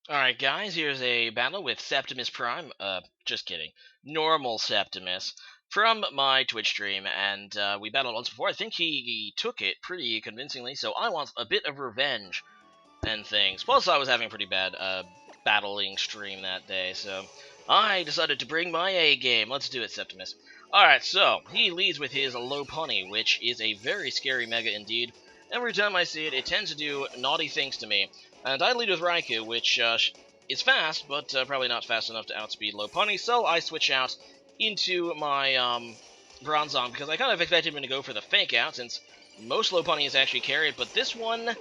Alright guys, here's a battle with Septimus Prime, just kidding, normal Septimus, from my Twitch stream, and we battled once before. I think he took it pretty convincingly, so I want a bit of revenge and things. Plus I was having a pretty bad, battling stream that day, so I decided to bring my A game. Let's do it, Septimus. Alright, so, he leads with his Lopunny, which is a very scary Mega indeed. Every time I see it, it tends to do naughty things to me. And I lead with Raikou, which is fast, but probably not fast enough to outspeed Lopunny, so I switch out into my Bronzong, because I kind of expected him to go for the fake out, since most Lopunny is actually carried, but this one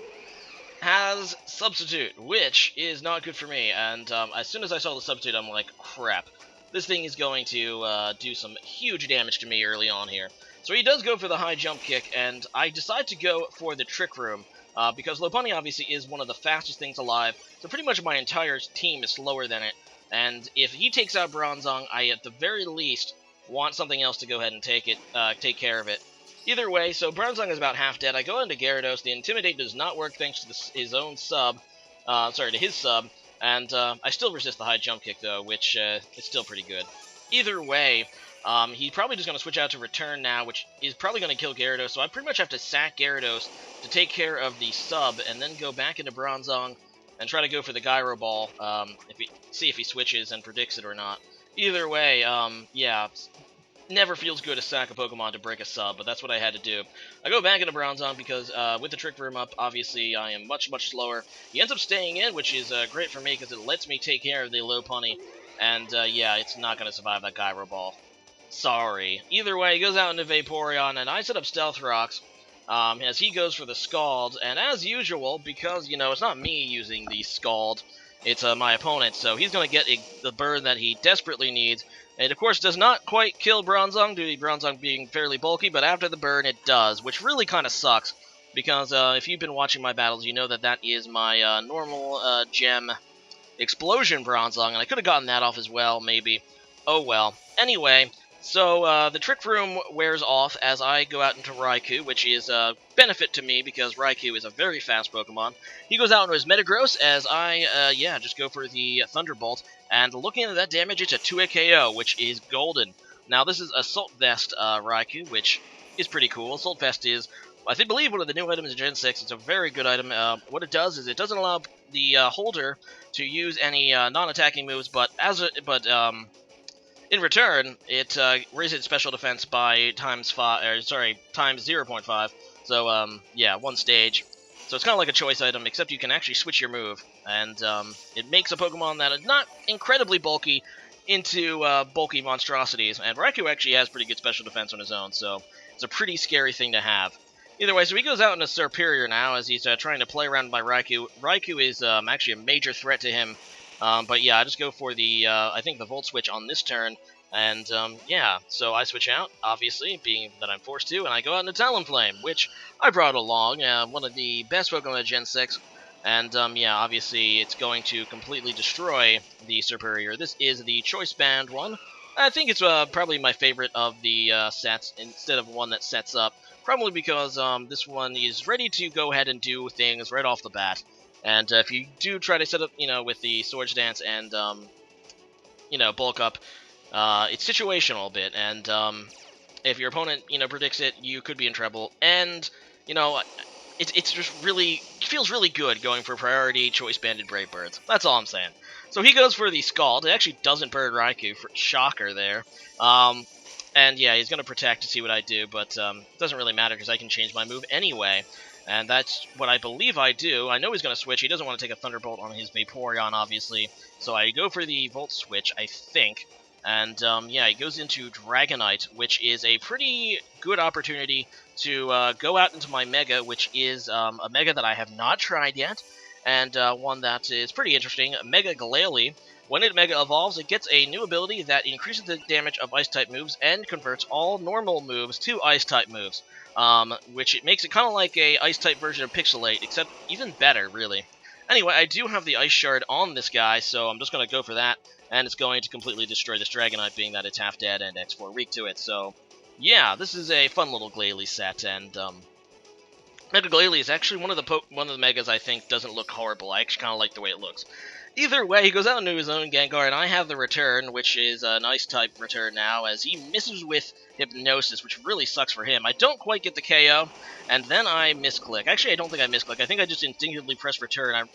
has Substitute, which is not good for me, and as soon as I saw the Substitute, I'm like, crap. This thing is going to do some huge damage to me early on here. So he does go for the high jump kick, and I decide to go for the Trick Room, because Lopunny obviously is one of the fastest things alive, so pretty much my entire team is slower than it, and if he takes out Bronzong, I at the very least want something else to go ahead and take care of it. Either way, so Bronzong is about half dead. I go into Gyarados. The Intimidate does not work thanks to his own sub. To his sub. And I still resist the high jump kick, though, which is still pretty good. Either way, he's probably just going to switch out to Return now, which is probably going to kill Gyarados. So I pretty much have to sack Gyarados to take care of the sub, and then go back into Bronzong and try to go for the Gyro Ball, see if he switches and predicts it or not. Either way, yeah, never feels good to sack a Pokemon to break a sub, but that's what I had to do. I go back into Bronzong because with the Trick Room up, obviously I am much, much slower. He ends up staying in, which is great for me because it lets me take care of the Lopunny, and yeah, it's not going to survive that Gyro Ball. Sorry. Either way, he goes out into Vaporeon, and I set up Stealth Rocks as he goes for the Scald, and as usual, because, you know, it's not me using the Scald, it's my opponent, so he's going to get the burn that he desperately needs. It, of course, does not quite kill Bronzong due to Bronzong being fairly bulky, but after the burn, it does, which really kind of sucks, because if you've been watching my battles, you know that that is my normal gem Explosion Bronzong, and I could have gotten that off as well, maybe. Oh well. Anyway, so the Trick Room wears off as I go out into Raikou, which is a benefit to me because Raikou is a very fast Pokemon. He goes out into his Metagross as I, yeah, just go for the Thunderbolt, and looking at that damage, it's a 2-hit KO, which is golden. Now, this is Assault Vest Raikou, which is pretty cool. Assault Vest is, I believe, one of the new items in Gen 6. It's a very good item. What it does is it doesn't allow the holder to use any non-attacking moves, but in return, it raises its special defense by times 0.5. So yeah, one stage. So it's kind of like a choice item, except you can actually switch your move, and it makes a Pokemon that is not incredibly bulky into bulky monstrosities. And Raikou actually has pretty good special defense on his own, so it's a pretty scary thing to have. Either way, so he goes out into Superior now as he's trying to play around by Raikou. Raikou is actually a major threat to him. But yeah, I just go for the, I think the Volt Switch on this turn. And yeah, so I switch out, obviously, being that I'm forced to, and I go out into Talonflame, which I brought along, one of the best Pokemon of Gen 6. And yeah, obviously it's going to completely destroy the Superior. This is the Choice Band one. I think it's probably my favorite of the sets, instead of one that sets up. Probably because this one is ready to go ahead and do things right off the bat. And if you do try to set up, you know, with the Swords Dance and, you know, bulk up, it's situational a bit. And if your opponent, you know, predicts it, you could be in trouble. And, you know, it's just really, it feels really good going for priority Choice Banded Brave Birds. That's all I'm saying. So he goes for the Scald. It actually doesn't burn Raikou, for shocker there. And yeah, he's going to protect to see what I do, but it doesn't really matter because I can change my move anyway. And that's what I believe I do. I know he's going to switch. He doesn't want to take a Thunderbolt on his Vaporeon, obviously. So I go for the Volt Switch, I think. And yeah, he goes into Dragonite, which is a pretty good opportunity to go out into my Mega, which is a Mega that I have not tried yet. And one that is pretty interesting, Mega Glalie. When it Mega Evolves, it gets a new ability that increases the damage of Ice-type moves and converts all normal moves to Ice-type moves, which it makes it kind of like a Ice-type version of Pixelate, except even better, really. Anyway, I do have the Ice Shard on this guy, so I'm just going to go for that, and it's going to completely destroy this Dragonite, being that it's half dead and X4 weak to it, so yeah, this is a fun little Glalie set, and Mega Glalie is actually one of the Megas I think doesn't look horrible. I actually kind of like the way it looks. Either way, he goes out into his own Gengar, and I have the return, which is a nice type return now, as he misses with Hypnosis, which really sucks for him. I don't quite get the KO, and then I misclick. Actually, I don't think I misclick. I think I just instinctively press return.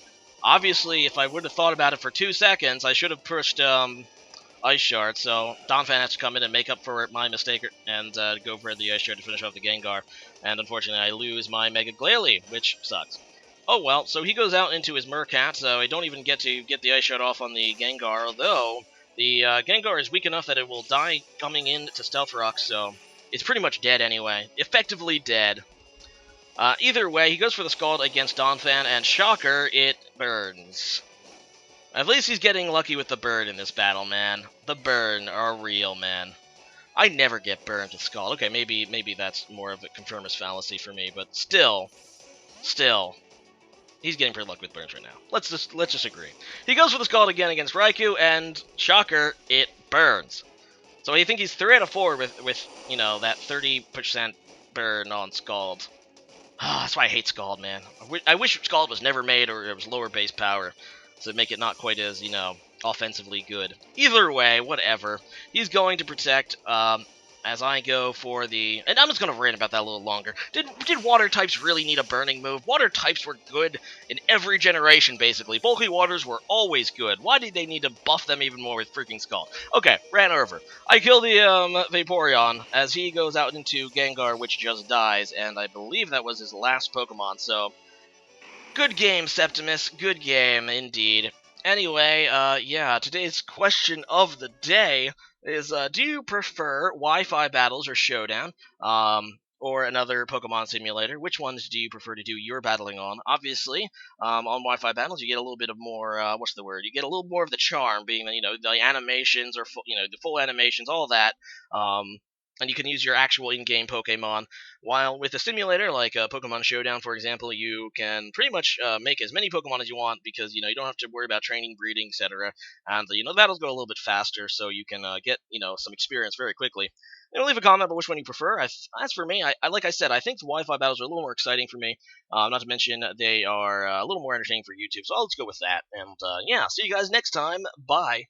Obviously, if I would have thought about it for 2 seconds, I should have pushed Ice Shard, so Donphan has to come in and make up for my mistake and go for the Ice Shard to finish off the Gengar. And unfortunately, I lose my Mega Glalie, which sucks. Oh well, so he goes out into his Murkat, so I don't even get to get the Ice Shard off on the Gengar, although the Gengar is weak enough that it will die coming in to Stealth Rock, so it's pretty much dead anyway. Effectively dead. Either way, he goes for the Scald against Donphan, and shocker, it burns. At least he's getting lucky with the burn in this battle, man. The burn are real, man. I never get burned with Scald. Okay, maybe that's more of a confirmist fallacy for me, but still, he's getting pretty lucky with burns right now. Let's just agree. He goes for the Scald again against Raikou, and shocker, it burns. So I think he's 3 out of 4 with you know, that 30% burn on Scald. That's why I hate Scald, man. I wish Scald was never made, or it was lower base power, to make it not quite as, you know, offensively good. Either way, whatever. He's going to protect, as I go for the... And I'm just going to rant about that a little longer. Did water types really need a burning move? Water types were good in every generation, basically. Bulky waters were always good. Why did they need to buff them even more with freaking Scald? Okay, ran over. I kill the Vaporeon as he goes out into Gengar, which just dies, and I believe that was his last Pokemon, so... Good game, Septimus. Good game, indeed. Anyway, yeah, today's question of the day is, do you prefer Wi-Fi battles or Showdown, or another Pokemon simulator? Which ones do you prefer to do your battling on? Obviously, on Wi-Fi battles, you get a little bit of more, what's the word? You get a little more of the charm, being, you know, the animations, or, you know, the full animations, all that, and you can use your actual in-game Pokemon. While with a simulator like Pokemon Showdown, for example, you can pretty much make as many Pokemon as you want, because, you know, you don't have to worry about training, breeding, etc. And, you know, the battles go a little bit faster, so you can get, you know, some experience very quickly. And leave a comment about which one you prefer. As for me, I like I said, I think the Wi-Fi battles are a little more exciting for me. Not to mention they are a little more entertaining for YouTube. So let's go with that. And yeah, see you guys next time. Bye.